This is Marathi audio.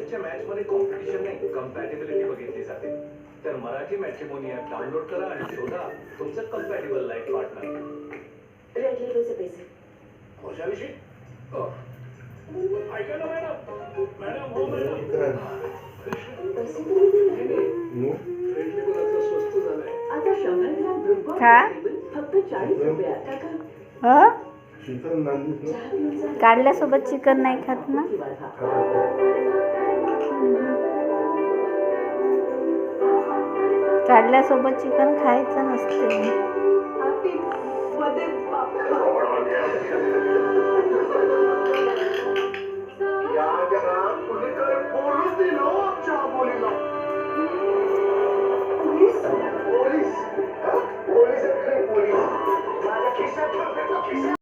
त्यांच्या मॅच मध्ये कॉम्पिटिशन नाही, कंपॅटिबिलिटी बघितली जाते. तर मराठी मॅट्रिमोनी ॲप डाउनलोड करा आणि शोधा तुमचं कंपॅटिबल लाईफ पार्टनर. रेड लेबलचे पैसे. कशाविषयी? ऐका ना मॅडम. मॅडम हो मॅडम. पैसे तुम्ही दिले. रेड लेबल आता स्वस्त झालंय. आता 100 ग्रॅम ब्रूबॉर्न हा? लेबल फक्त 40 रुपयात. काका हो चिकन नांदी चहा पिऊन जा. काढल्यासोबत चिकन नाही खात ना. किंवा खा. काढल्यासोबत चिकन खायचं नसते. हॅपी मध्ये बाप्पा. या जरा कुणीतरी बोलू दिलं आमच्या बोलीला. Police police? पोलीस? माझ्या खिशात